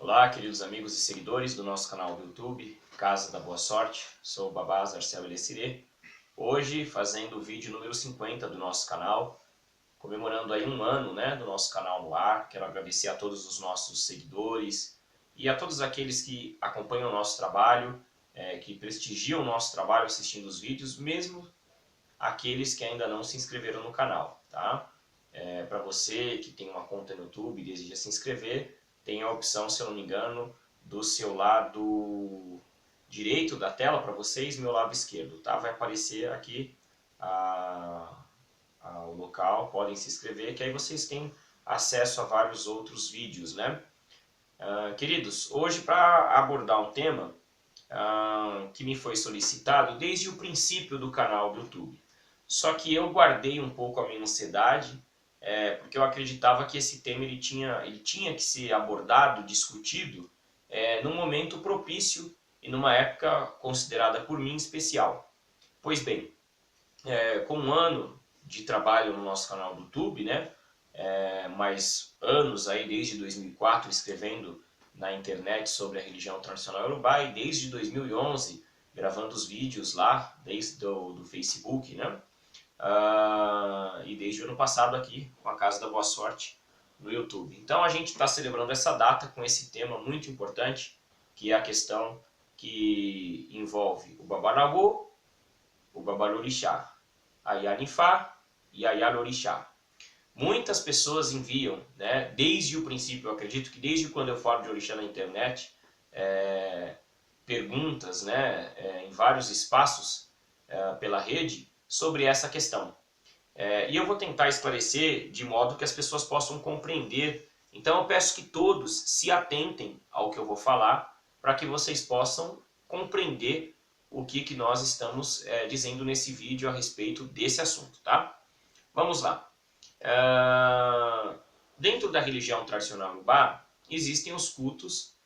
Olá, queridos amigos e seguidores do nosso canal do YouTube, Casa da Boa Sorte. Sou o Babá Zarcel Elessirê. Hoje fazendo o vídeo número 50 do nosso canal, comemorando aí um ano, do nosso canal no ar. Quero agradecer a todos os nossos seguidores e a todos aqueles que acompanham o nosso trabalho, que prestigiam o nosso trabalho assistindo os vídeos, mesmo aqueles que ainda não se inscreveram no canal, tá? Para você que tem uma conta no YouTube e deseja se inscrever, tem a opção, se eu não me engano, do seu lado direito da tela para vocês, meu lado esquerdo, tá? Vai aparecer aqui o local, podem se inscrever, que aí vocês têm acesso a vários outros vídeos, né? Queridos, hoje para abordar um tema que me foi solicitado desde o princípio do canal do YouTube. Só que eu guardei um pouco a minha ansiedade, porque eu acreditava que esse tema ele tinha que ser abordado, discutido, num momento propício e numa época considerada por mim especial. Pois bem, com um ano de trabalho no nosso canal do YouTube, mais anos aí desde 2004 escrevendo na internet sobre a religião tradicional iorubá e desde 2011 gravando os vídeos lá, desde do Facebook, e desde o ano passado aqui com a Casa da Boa Sorte no YouTube. Então a gente está celebrando essa data com esse tema muito importante, que é a questão que envolve o Babalawô, o Babalorixá, a Yanifá e a Yalorixá. Muitas pessoas enviam, desde o princípio, eu acredito que desde quando eu falo de orixá na internet, perguntas em vários espaços pela rede sobre essa questão. E eu vou tentar esclarecer de modo que as pessoas possam compreender. Então eu peço que todos se atentem ao que eu vou falar, para que vocês possam compreender o que nós estamos dizendo nesse vídeo a respeito desse assunto, tá? Vamos lá. Dentro da religião tradicional iorubá, existem os cultos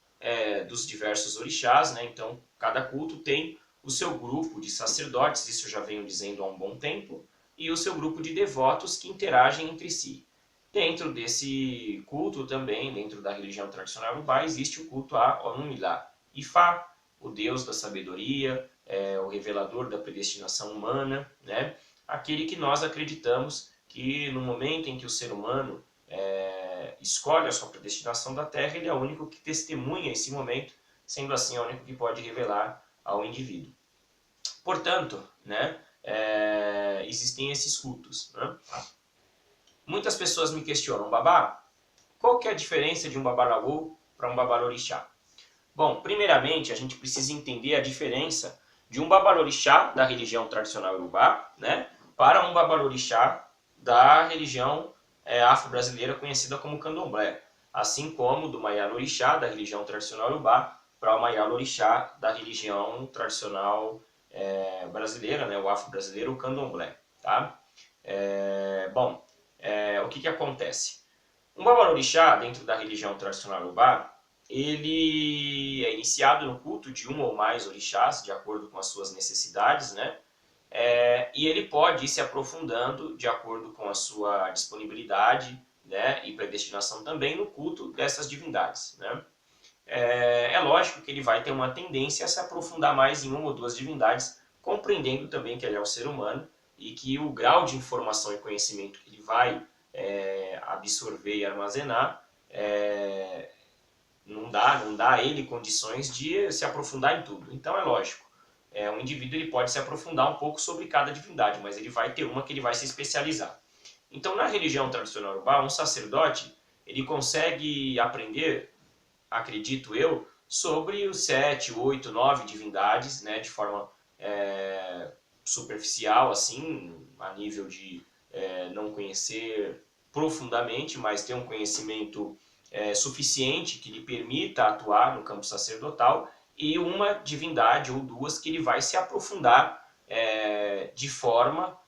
dos diversos orixás, então cada culto tem o seu grupo de sacerdotes, isso eu já venho dizendo há um bom tempo, e o seu grupo de devotos que interagem entre si. Dentro desse culto também, dentro da religião tradicional iorubá, existe o culto a Onumilá, Ifá, o deus da sabedoria, o revelador da predestinação humana, aquele que nós acreditamos que no momento em que o ser humano escolhe a sua predestinação da Terra, ele é o único que testemunha esse momento, sendo assim é o único que pode revelar ao indivíduo. Portanto, existem esses cultos. Muitas pessoas me questionam, Babá, qual que é a diferença de um Babalawô para um Babalorixá? Bom, primeiramente a gente precisa entender a diferença de um Babalorixá da religião tradicional iorubá, para um Babalorixá da religião afro-brasileira conhecida como Candomblé, assim como do Maialorixá da religião tradicional iorubá para o Maialorixá da religião tradicional brasileira, o afro-brasileiro, o Candomblé. Tá? O que acontece? Um Babalorixá dentro da religião tradicional iorubá, ele é iniciado no culto de um ou mais orixás, de acordo com as suas necessidades, e ele pode ir se aprofundando de acordo com a sua disponibilidade e predestinação também no culto dessas divindades. É lógico que ele vai ter uma tendência a se aprofundar mais em uma ou duas divindades, compreendendo também que ele é um ser humano e que o grau de informação e conhecimento que ele vai absorver e armazenar não dá a ele condições de se aprofundar em tudo. Então é lógico, um indivíduo ele pode se aprofundar um pouco sobre cada divindade, mas ele vai ter uma que ele vai se especializar. Então na religião tradicional iorubá, um sacerdote ele consegue aprender, acredito eu, sobre os 7, 8, 9 divindades, de forma superficial, assim, a nível de não conhecer profundamente, mas ter um conhecimento suficiente que lhe permita atuar no campo sacerdotal, e uma divindade ou duas que ele vai se aprofundar de forma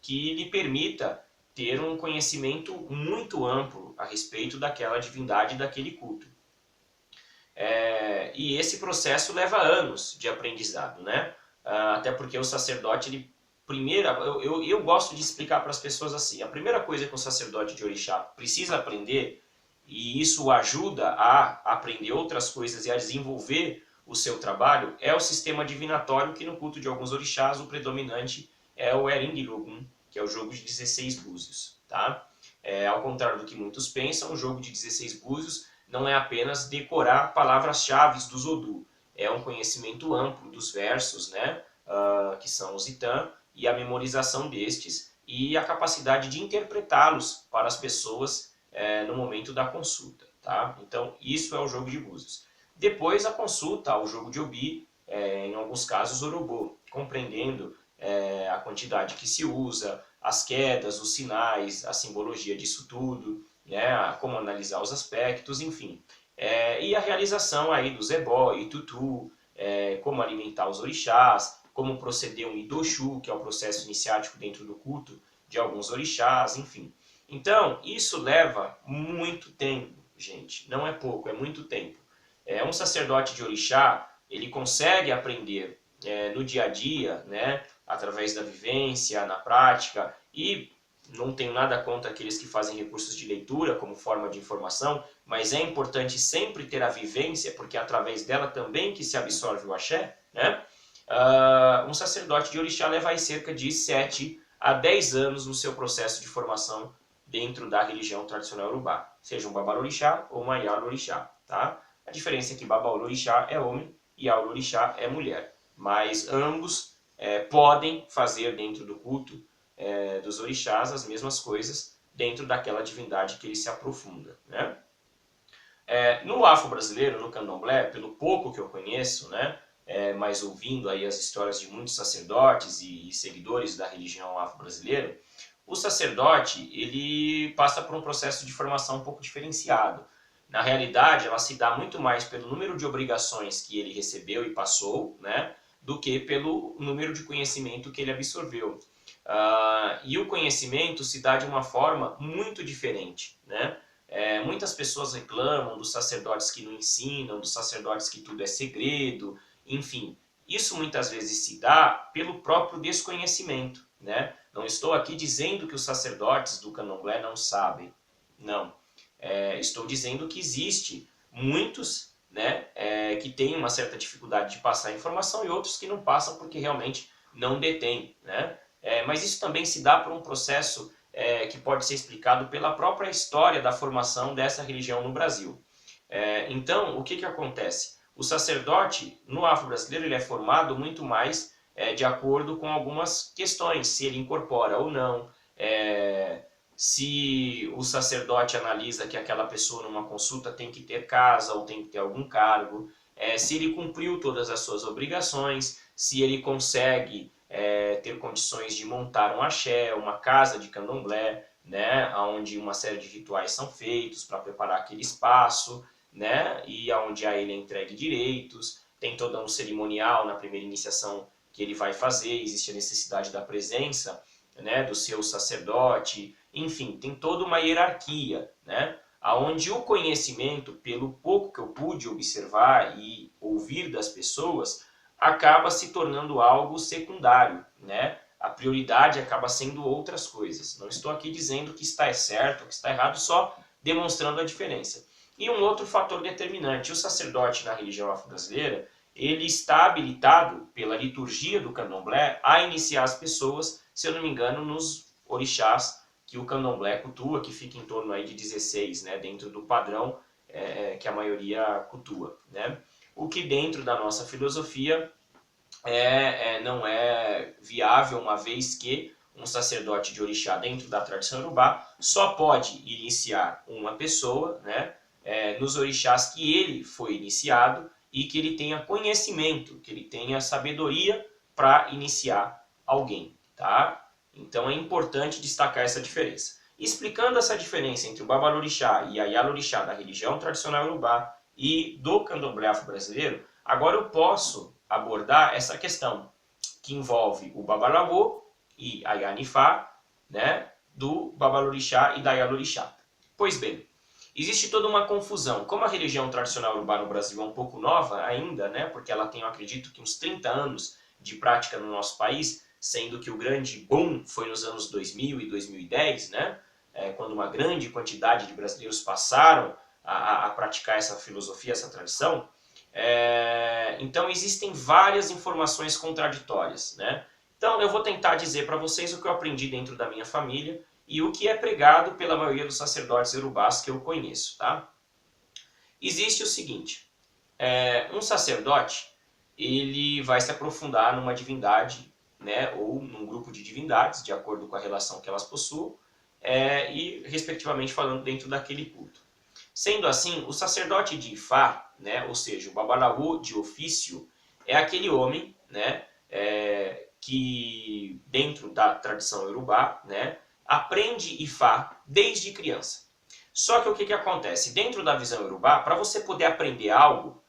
que lhe permita ter um conhecimento muito amplo a respeito daquela divindade e daquele culto. E esse processo leva anos de aprendizado, até porque o sacerdote, eu gosto de explicar para as pessoas assim, a primeira coisa que um sacerdote de orixá precisa aprender e isso o ajuda a aprender outras coisas e a desenvolver o seu trabalho, é o sistema divinatório, que no culto de alguns orixás o predominante é o Eringuilogun, que é o jogo de 16 búzios. Tá? Ao contrário do que muitos pensam, o jogo de 16 búzios não é apenas decorar palavras-chave do Zodu, é um conhecimento amplo dos versos, né, que são os Itan, e a memorização destes, e a capacidade de interpretá-los para as pessoas no momento da consulta. Tá? Então, isso é o jogo de búzios. Depois, a consulta ao jogo de Obi, em alguns casos, Orobô, compreendendo a quantidade que se usa, as quedas, os sinais, a simbologia disso tudo, né, como analisar os aspectos, enfim. E a realização aí do Zebó e Tutu, como alimentar os orixás, como proceder um Idoshu, que é o processo iniciático dentro do culto de alguns orixás, enfim. Então, isso leva muito tempo, gente. Não é pouco, é muito tempo. Um sacerdote de orixá, ele consegue aprender no dia a dia, né, através da vivência, na prática, e não tenho nada contra aqueles que fazem recursos de leitura como forma de informação, mas é importante sempre ter a vivência, porque é através dela também que se absorve o axé, né? Um sacerdote de orixá leva aí cerca de 7 a 10 anos no seu processo de formação dentro da religião tradicional urubá, seja um babalorixá ou um aialorixá, tá? A diferença é que babalorixá é homem e aulorixá é mulher, mas ambos podem fazer dentro do culto dos orixás as mesmas coisas dentro daquela divindade que ele se aprofunda, né? No afro-brasileiro, no candomblé, pelo pouco que eu conheço, né, mas ouvindo aí as histórias de muitos sacerdotes e seguidores da religião afro-brasileira, o sacerdote ele passa por um processo de formação um pouco diferenciado. Na realidade, ela se dá muito mais pelo número de obrigações que ele recebeu e passou, né, do que pelo número de conhecimento que ele absorveu. E o conhecimento se dá de uma forma muito diferente, né? Muitas pessoas reclamam dos sacerdotes que não ensinam, dos sacerdotes que tudo é segredo, enfim. Isso muitas vezes se dá pelo próprio desconhecimento, né? Não estou aqui dizendo que os sacerdotes do candomblé não sabem, não. Estou dizendo que existe muitos, né, que têm uma certa dificuldade de passar a informação e outros que não passam porque realmente não detêm, né? Mas isso também se dá por um processo que pode ser explicado pela própria história da formação dessa religião no Brasil. Então, o que acontece? O sacerdote no afro-brasileiro ele é formado muito mais de acordo com algumas questões, se ele incorpora ou não, se o sacerdote analisa que aquela pessoa numa consulta tem que ter casa ou tem que ter algum cargo, se ele cumpriu todas as suas obrigações, se ele consegue ter condições de montar um axé, uma casa de candomblé, né, onde uma série de rituais são feitos para preparar aquele espaço, né, e onde a ele é entregue direitos, tem todo um cerimonial na primeira iniciação que ele vai fazer, existe a necessidade da presença, né, do seu sacerdote, enfim, tem toda uma hierarquia, né, onde o conhecimento, pelo pouco que eu pude observar e ouvir das pessoas, acaba se tornando algo secundário, né? A prioridade acaba sendo outras coisas. Não estou aqui dizendo que está certo ou que está errado, só demonstrando a diferença. E um outro fator determinante, o sacerdote na religião afro-brasileira, ele está habilitado pela liturgia do candomblé a iniciar as pessoas, se eu não me engano, nos orixás que o candomblé cultua, que fica em torno aí de 16, né, dentro do padrão que a maioria cultua, né? O que dentro da nossa filosofia não é viável, uma vez que um sacerdote de orixá dentro da tradição urubá só pode iniciar uma pessoa, né, nos orixás que ele foi iniciado e que ele tenha conhecimento, que ele tenha sabedoria para iniciar alguém, tá? Então é importante destacar essa diferença. Explicando essa diferença entre o babalorixá e a ialorixá da religião tradicional urubá e do candomblé afro-brasileiro, agora eu posso abordar essa questão que envolve o babalawô e a yanifá, né, do babalorixá e da ialorixá. Pois bem, existe toda uma confusão. Como a religião tradicional urubá no Brasil é um pouco nova ainda, né, porque ela tem, eu acredito, que uns 30 anos de prática no nosso país, sendo que o grande boom foi nos anos 2000 e 2010, né, quando uma grande quantidade de brasileiros passaram a praticar essa filosofia, essa tradição, então existem várias informações contraditórias, né? Então eu vou tentar dizer para vocês o que eu aprendi dentro da minha família e o que é pregado pela maioria dos sacerdotes iorubás que eu conheço, tá? Existe o seguinte, um sacerdote, ele vai se aprofundar numa divindade, né, ou num grupo de divindades, de acordo com a relação que elas possuem, e respectivamente falando dentro daquele culto. Sendo assim, o sacerdote de Ifá, né, ou seja, o babalaô de ofício, é aquele homem, né, que dentro da tradição iorubá, né, aprende Ifá desde criança. Só que o que acontece? Dentro da visão iorubá, para você poder aprender algo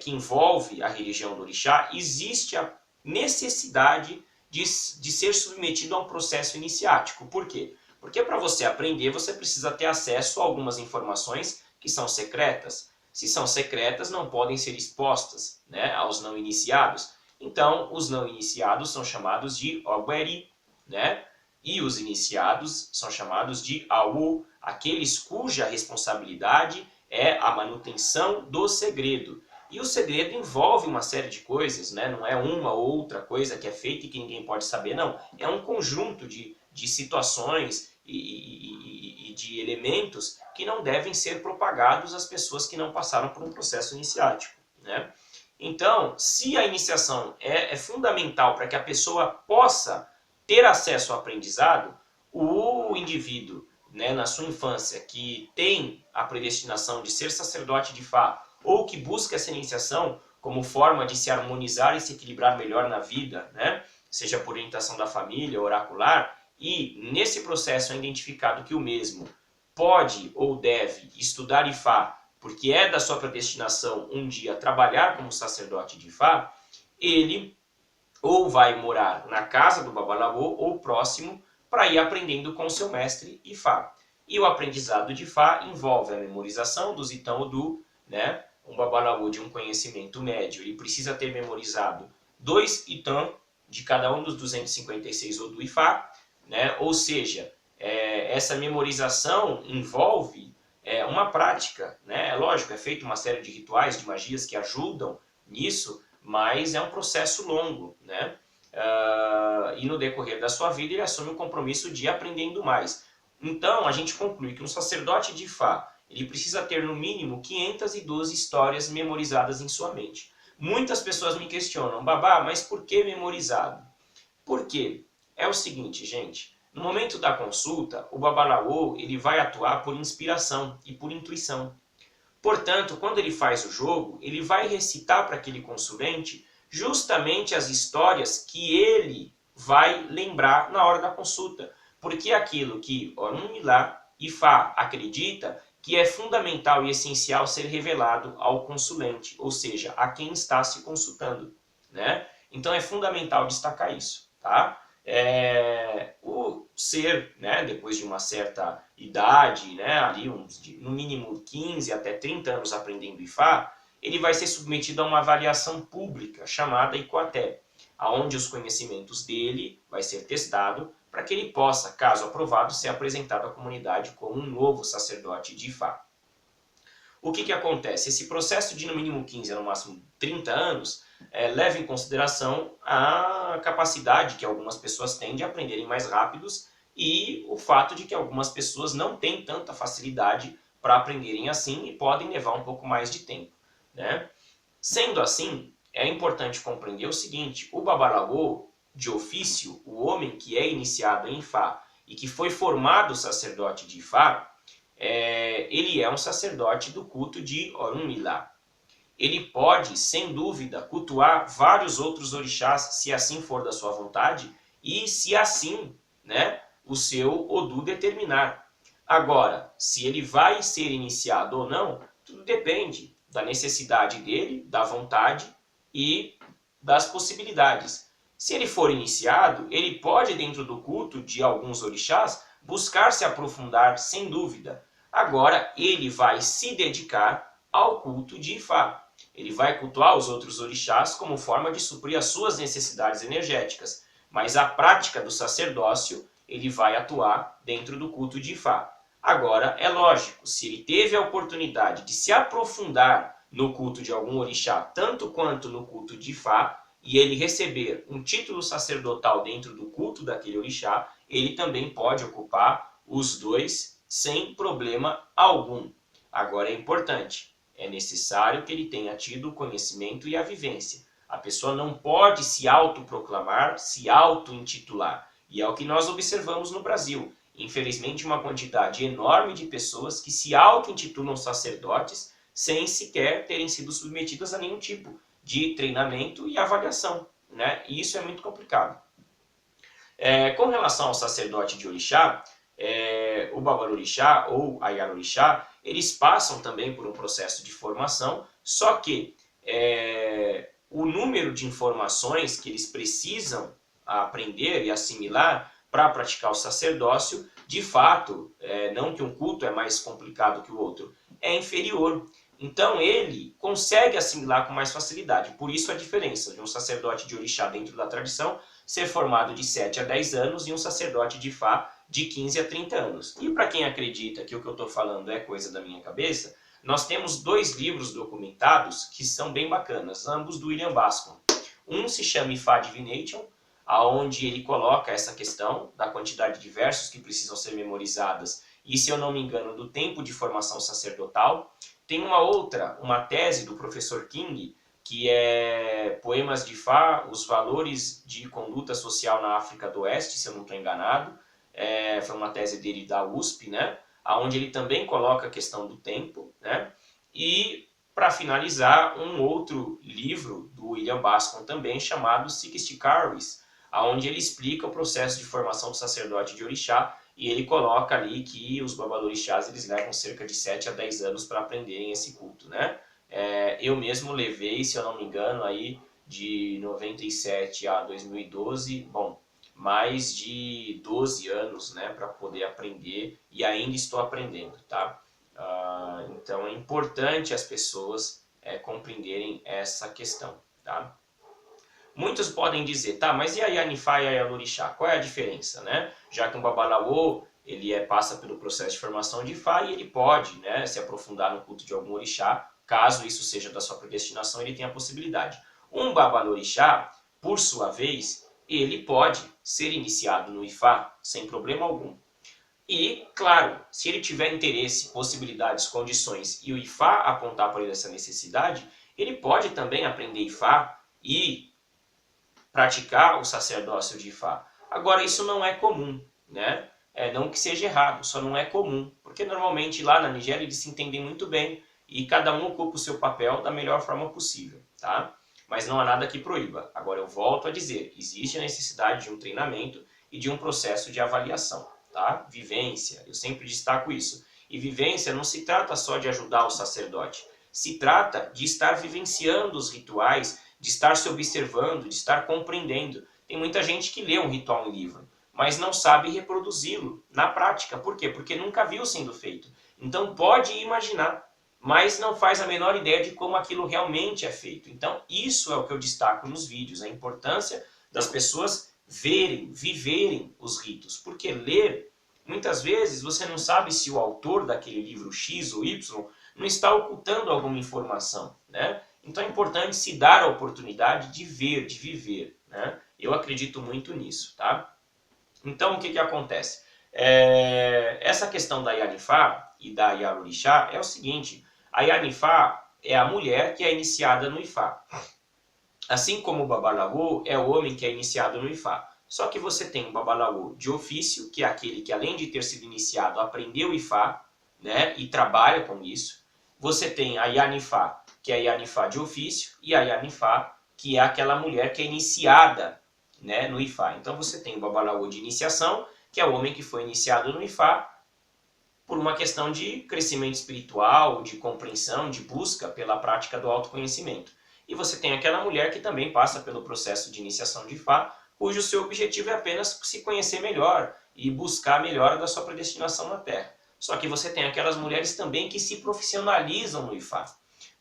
que envolve a religião do orixá, existe a necessidade de ser submetido a um processo iniciático. Por quê? Porque para você aprender, você precisa ter acesso a algumas informações que são secretas. Se são secretas, não podem ser expostas, né, aos não iniciados. Então, os não iniciados são chamados de Ogweri, né? E os iniciados são chamados de Awu, aqueles cuja responsabilidade é a manutenção do segredo. E o segredo envolve uma série de coisas, né? Não é uma ou outra coisa que é feita e que ninguém pode saber, não. É um conjunto de situações e de elementos que não devem ser propagados às pessoas que não passaram por um processo iniciático, né? Então, se a iniciação é fundamental para que a pessoa possa ter acesso ao aprendizado, o indivíduo, né, na sua infância, que tem a predestinação de ser sacerdote de Fá, ou que busca essa iniciação como forma de se harmonizar e se equilibrar melhor na vida, né, seja por orientação da família, oracular, e nesse processo é identificado que o mesmo pode ou deve estudar Ifá, porque é da sua predestinação um dia trabalhar como sacerdote de Ifá, ele ou vai morar na casa do babalaô ou próximo para ir aprendendo com o seu mestre Ifá. E o aprendizado de Ifá envolve a memorização dos Itã Odu, né? Um babalaô de um conhecimento médio, ele precisa ter memorizado 2 Itã de cada um dos 256 Odu Ifá, né? Ou seja, essa memorização envolve uma prática, né? É lógico, é feita uma série de rituais, de magias que ajudam nisso, mas é um processo longo, né? E no decorrer da sua vida ele assume o compromisso de ir aprendendo mais. Então a gente conclui que um sacerdote de Ifá, ele precisa ter no mínimo 512 histórias memorizadas em sua mente. Muitas pessoas me questionam, Babá, mas por que memorizado? Por quê? É o seguinte, gente, no momento da consulta, o babalaô ele vai atuar por inspiração e por intuição. Portanto, quando ele faz o jogo, ele vai recitar para aquele consulente justamente as histórias que ele vai lembrar na hora da consulta. Porque é aquilo que Orunmila Ifá acredita que é fundamental e essencial ser revelado ao consulente, ou seja, a quem está se consultando, né? Então é fundamental destacar isso, tá? O ser, né, depois de uma certa idade, né, ali no mínimo 15 até 30 anos aprendendo Ifá, ele vai ser submetido a uma avaliação pública chamada Icoaté, aonde os conhecimentos dele vai ser testado para que ele possa, caso aprovado, ser apresentado à comunidade como um novo sacerdote de Ifá. O que acontece? Esse processo de no mínimo 15 a no máximo 30 anos leva em consideração a capacidade que algumas pessoas têm de aprenderem mais rápidos e o fato de que algumas pessoas não têm tanta facilidade para aprenderem assim e podem levar um pouco mais de tempo, né? Sendo assim, é importante compreender o seguinte, o babalaô de ofício, o homem que é iniciado em Ifá e que foi formado sacerdote de Ifá, ele é um sacerdote do culto de Orunmila. Ele pode, sem dúvida, cultuar vários outros orixás, se assim for da sua vontade, e se assim, né, o seu Odu determinar. Agora, se ele vai ser iniciado ou não, tudo depende da necessidade dele, da vontade e das possibilidades. Se ele for iniciado, ele pode, dentro do culto de alguns orixás, buscar se aprofundar, sem dúvida. Agora, ele vai se dedicar ao culto de Ifá. Ele vai cultuar os outros orixás como forma de suprir as suas necessidades energéticas. Mas a prática do sacerdócio, ele vai atuar dentro do culto de Ifá. Agora, é lógico, se ele teve a oportunidade de se aprofundar no culto de algum orixá, tanto quanto no culto de Ifá, e ele receber um título sacerdotal dentro do culto daquele orixá, ele também pode ocupar os dois sem problema algum. Agora é importante, é necessário que ele tenha tido o conhecimento e a vivência. A pessoa não pode se autoproclamar, se auto-intitular. E é o que nós observamos no Brasil. Infelizmente, uma quantidade enorme de pessoas que se auto-intitulam sacerdotes sem sequer terem sido submetidas a nenhum tipo de treinamento e avaliação, né? E isso é muito complicado. Com relação ao sacerdote de orixá, o babalorixá ou a yarorixá, eles passam também por um processo de formação, só que o número de informações que eles precisam aprender e assimilar para praticar o sacerdócio, de fato, não que um culto é mais complicado que o outro, é inferior. Então ele consegue assimilar com mais facilidade. Por isso a diferença de um sacerdote de orixá dentro da tradição ser formado de 7 a 10 anos e um sacerdote de Ifá de 15 a 30 anos. E para quem acredita que o que eu estou falando é coisa da minha cabeça, nós temos 2 livros documentados que são bem bacanas, ambos do William Bascom. Um se chama Ifá Divination, onde ele coloca essa questão da quantidade de versos que precisam ser memorizadas e, se eu não me engano, do tempo de formação sacerdotal. Tem uma tese do professor King, que é Poemas de Ifá, os valores de conduta social na África do Oeste, se eu não estou enganado. Foi uma tese dele da USP, né? Onde ele também coloca a questão do tempo, né? E, para finalizar, um outro livro do William Bascom também, chamado 60 Carries, onde ele explica o processo de formação do sacerdote de orixá, e ele coloca ali que os babalorixás eles levam cerca de 7 a 10 anos para aprenderem esse culto, né? Eu mesmo levei, se eu não me engano, aí de 97 a 2012, bom, mais de 12 anos, né, para poder aprender, e ainda estou aprendendo, tá? Então é importante as pessoas compreenderem essa questão, tá? Muitos podem dizer, tá, mas e a Yanifá e a Yalorixá? Qual é a diferença, né? Já que um Babalaô, ele passa pelo processo de formação de Ifá e ele pode, né, se aprofundar no culto de algum orixá, caso isso seja da sua predestinação, ele tem a possibilidade. Um Babalorixá, por sua vez, ele pode ser iniciado no Ifá sem problema algum. E, claro, se ele tiver interesse, possibilidades, condições e o Ifá apontar para ele essa necessidade, ele pode também aprender Ifá e praticar o sacerdócio de Ifá. Agora, isso não é comum, né? Não que seja errado, só não é comum, porque normalmente lá na Nigéria eles se entendem muito bem e cada um ocupa o seu papel da melhor forma possível, tá? Mas não há nada que proíba. Agora eu volto a dizer, existe a necessidade de um treinamento e de um processo de avaliação, tá? Vivência, eu sempre destaco isso. E vivência não se trata só de ajudar o sacerdote, se trata de estar vivenciando os rituais, de estar se observando, de estar compreendendo. Tem muita gente que lê um ritual em livro, mas não sabe reproduzi-lo na prática. Por quê? Porque nunca viu sendo feito. Então pode imaginar, mas não faz a menor ideia de como aquilo realmente é feito. Então isso é o que eu destaco nos vídeos, a importância das pessoas verem, viverem os ritos. Porque ler, muitas vezes você não sabe se o autor daquele livro X ou Y não está ocultando alguma informação, né? Então é importante se dar a oportunidade de ver, de viver, né? Eu acredito muito nisso, tá? Então o que acontece? Essa questão da Yanifá e da Yarorixá é o seguinte, a Yanifá é a mulher que é iniciada no Ifá. Assim como o Babalaô é o homem que é iniciado no Ifá. Só que você tem o Babalaô de ofício, que é aquele que além de ter sido iniciado, aprendeu Ifá, né, e trabalha com isso. Você tem a Yanifá, que é a Yanifá de ofício, e a Yanifá, que é aquela mulher que é iniciada, né, no Ifá. Então você tem o Babalaô de iniciação, que é o homem que foi iniciado no Ifá, por uma questão de crescimento espiritual, de compreensão, de busca pela prática do autoconhecimento. E você tem aquela mulher que também passa pelo processo de iniciação de Ifá, cujo seu objetivo é apenas se conhecer melhor e buscar a melhora da sua predestinação na Terra. Só que você tem aquelas mulheres também que se profissionalizam no Ifá.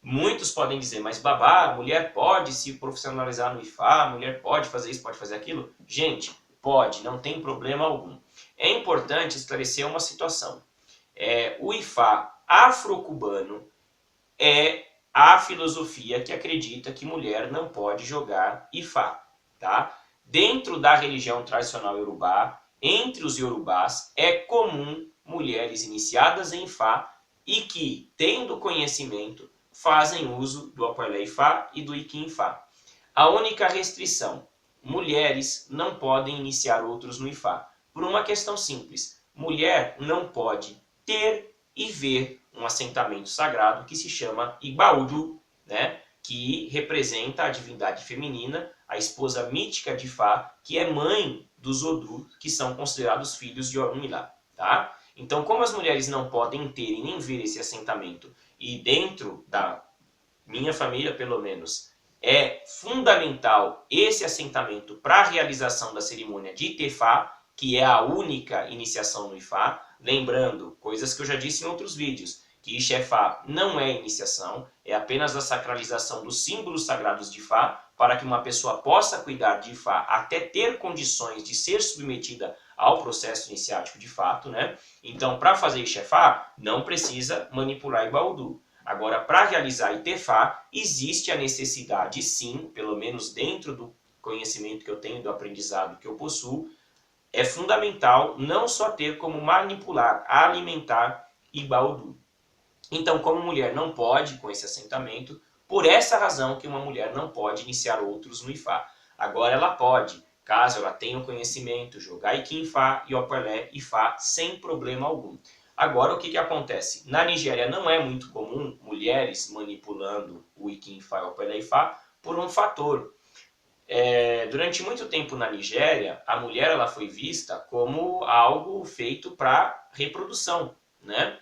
Muitos podem dizer, mas babá, a mulher pode se profissionalizar no Ifá, a mulher pode fazer isso, pode fazer aquilo? Gente, pode, não tem problema algum. É importante esclarecer uma situação. O Ifá afro-cubano é a filosofia que acredita que mulher não pode jogar Ifá, tá? Dentro da religião tradicional iorubá, entre os iorubás, é comum mulheres iniciadas em Ifá e que, tendo conhecimento, fazem uso do Opalé Ifá e do Iquim Ifá. A única restrição, mulheres não podem iniciar outros no Ifá, por uma questão simples. Mulher não pode ter e ver um assentamento sagrado que se chama Igbaúdu, né? Que representa a divindade feminina, a esposa mítica de Ifá, que é mãe dos Odu, que são considerados filhos de Orunmilá, tá? Então, como as mulheres não podem ter e nem ver esse assentamento, e dentro da minha família, pelo menos, é fundamental esse assentamento para a realização da cerimônia de Itefá, que é a única iniciação no Ifá. Lembrando, coisas que eu já disse em outros vídeos, que Ixefá não é iniciação, é apenas a sacralização dos símbolos sagrados de Ifá, para que uma pessoa possa cuidar de Ifá até ter condições de ser submetida ao processo iniciático de fato, né? Então, para fazer Ixefá, não precisa manipular Ibaúdu. Agora, para realizar Itefá, existe a necessidade, sim, pelo menos dentro do conhecimento que eu tenho, do aprendizado que eu possuo, é fundamental não só ter como manipular, alimentar Ibaúdu. Então, como mulher não pode com esse assentamento, por essa razão que uma mulher não pode iniciar outros no Ifá. Agora ela pode, caso ela tenha o conhecimento, jogar Iquim Ifá e Opalé Ifá sem problema algum. Agora, o que acontece? Na Nigéria não é muito comum mulheres manipulando o Iquim Ifá e o Opalé Ifá por um fator. Durante muito tempo na Nigéria, a mulher ela foi vista como algo feito para reprodução, né?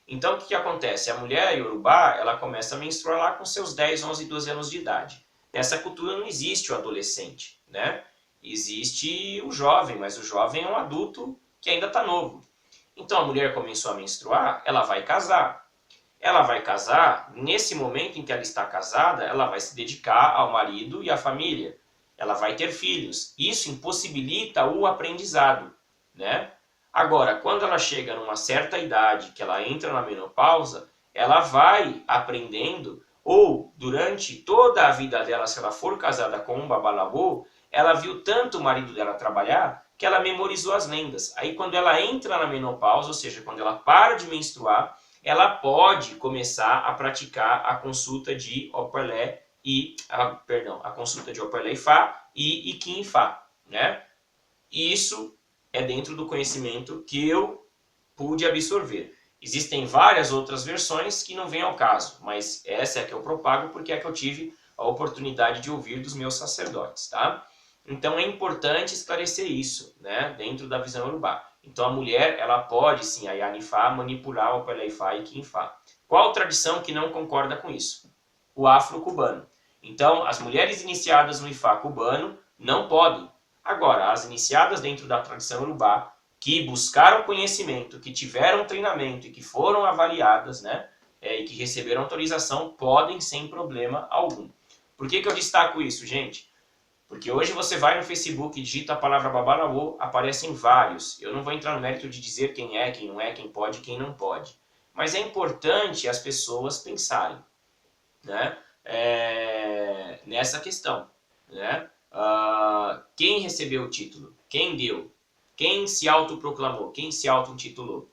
Então, o que acontece? A mulher iorubá, ela começa a menstruar lá com seus 10, 11, 12 anos de idade. Nessa cultura não existe o adolescente, né? Existe o jovem, mas o jovem é um adulto que ainda está novo. Então, a mulher começou a menstruar, ela vai casar. Ela vai casar, nesse momento em que ela está casada, ela vai se dedicar ao marido e à família. Ela vai ter filhos. Isso impossibilita o aprendizado, né? Agora, quando ela chega numa certa idade, que ela entra na menopausa, ela vai aprendendo, ou durante toda a vida dela, se ela for casada com um babalabô, ela viu tanto o marido dela trabalhar, que ela memorizou as lendas. Aí quando ela entra na menopausa, ou seja, quando ela para de menstruar, ela pode começar a praticar a consulta de Opalé a consulta de Opalé Ifá e Iquim Ifá, né? Isso é dentro do conhecimento que eu pude absorver. Existem várias outras versões que não vêm ao caso, mas essa é a que eu propago porque é a que eu tive a oportunidade de ouvir dos meus sacerdotes, tá? Então é importante esclarecer isso, né, dentro da visão urubá. Então a mulher, ela pode sim, a Yanifá, manipular o Opalé Ifá e Iquim Ifá. Qual tradição que não concorda com isso? O afro-cubano. Então as mulheres iniciadas no Ifá cubano não podem. Agora, as iniciadas dentro da tradição urubá, que buscaram conhecimento, que tiveram treinamento e que foram avaliadas, né, e que receberam autorização, podem sem problema algum. Por que eu destaco isso, gente? Porque hoje você vai no Facebook e digita a palavra babalawô, aparecem vários. Eu não vou entrar no mérito de dizer quem é, quem não é, quem pode, quem não pode. Mas é importante as pessoas pensarem, né, nessa questão, né? Quem recebeu o título? Quem deu? Quem se autoproclamou? Quem se auto-intitulou?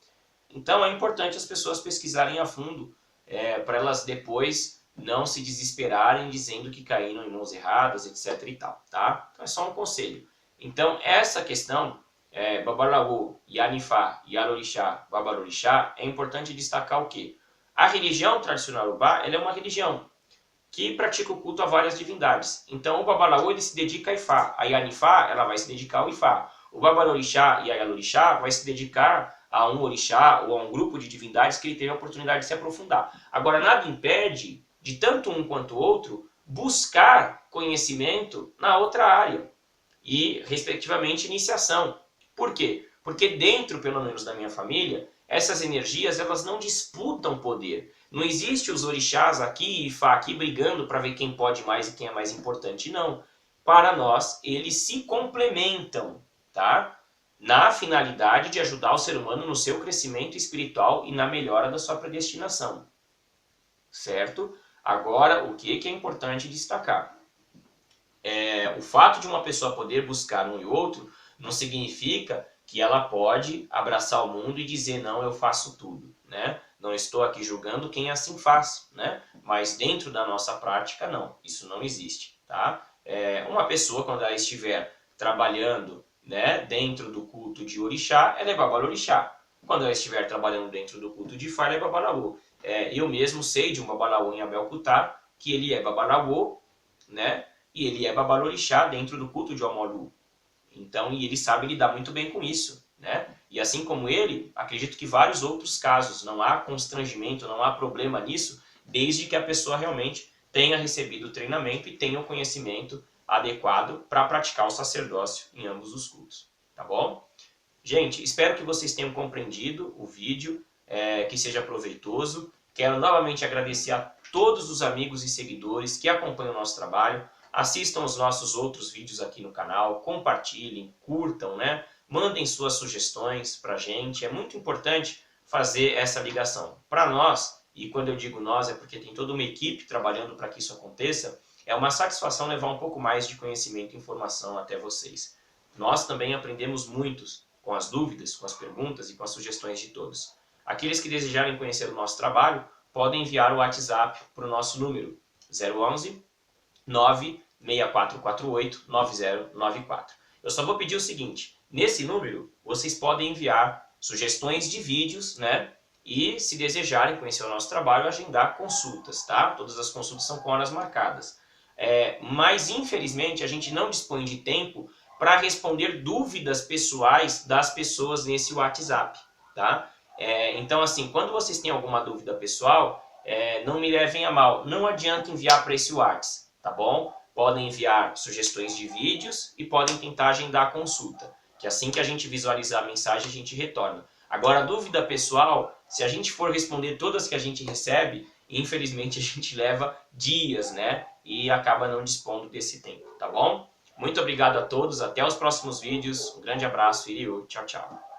Então é importante as pessoas pesquisarem a fundo para elas depois não se desesperarem dizendo que caíram em mãos erradas, etc e tal, tá? Então é só um conselho. Então essa questão, Babalaô, Yanifá, Yarorixá, Babarorixá, é importante destacar o quê? A religião tradicional urubá, ela é uma religião que pratica o culto a várias divindades. Então o Babalaô ele se dedica a Ifá, a Yanifá ela vai se dedicar ao Ifá. O Babarorixá e a Yarorixá vai se dedicar a um orixá ou a um grupo de divindades que ele teve a oportunidade de se aprofundar. Agora, nada impede de tanto um quanto o outro buscar conhecimento na outra área e, respectivamente, iniciação. Por quê? Porque dentro, pelo menos da minha família, essas energias elas não disputam poder. Não existe os orixás aqui e Ifá aqui brigando para ver quem pode mais e quem é mais importante. Não. Para nós, eles se complementam, tá? na finalidade de ajudar o ser humano no seu crescimento espiritual e na melhora da sua predestinação. Certo? Agora, o que é importante destacar? O fato de uma pessoa poder buscar um e outro não significa que ela pode abraçar o mundo e dizer, não, eu faço tudo, né? Não estou aqui julgando quem assim faz, né? Mas dentro da nossa prática, não. Isso não existe, tá? Uma pessoa, quando ela estiver trabalhando, né, dentro do culto de orixá, ela é babalorixá. Quando ela estiver trabalhando dentro do culto de Ifá, ela é babalaô. Eu mesmo sei de um babalaô em Abelcutá, que ele é babalaô, né? E ele é babalorixá dentro do culto de Omolu. Então, e ele sabe lidar muito bem com isso, né? E assim como ele, acredito que vários outros casos, não há constrangimento, não há problema nisso, desde que a pessoa realmente tenha recebido o treinamento e tenha o conhecimento adequado para praticar o sacerdócio em ambos os cultos, tá bom? Gente, espero que vocês tenham compreendido o vídeo, que seja proveitoso. Quero novamente agradecer a todos os amigos e seguidores que acompanham o nosso trabalho. Assistam os nossos outros vídeos aqui no canal, compartilhem, curtam, né? Mandem suas sugestões pra gente. É muito importante fazer essa ligação. Para nós, e quando eu digo nós é porque tem toda uma equipe trabalhando para que isso aconteça, é uma satisfação levar um pouco mais de conhecimento e informação até vocês. Nós também aprendemos muitos com as dúvidas, com as perguntas e com as sugestões de todos. Aqueles que desejarem conhecer o nosso trabalho podem enviar o WhatsApp para o nosso número 011 96448 9094. Eu só vou pedir o seguinte, nesse número vocês podem enviar sugestões de vídeos, né? E se desejarem conhecer o nosso trabalho, agendar consultas, tá? Todas as consultas são com horas marcadas. Mas infelizmente a gente não dispõe de tempo para responder dúvidas pessoais das pessoas nesse WhatsApp, tá? Então assim, quando vocês têm alguma dúvida pessoal, não me levem a mal, não adianta enviar para esse WhatsApp, tá bom? Podem enviar sugestões de vídeos e podem tentar agendar a consulta, que assim que a gente visualizar a mensagem a gente retorna. Agora a dúvida pessoal, se a gente for responder todas que a gente recebe, infelizmente a gente leva dias, né? E acaba não dispondo desse tempo, tá bom? Muito obrigado a todos, até os próximos vídeos, um grande abraço e tchau, tchau.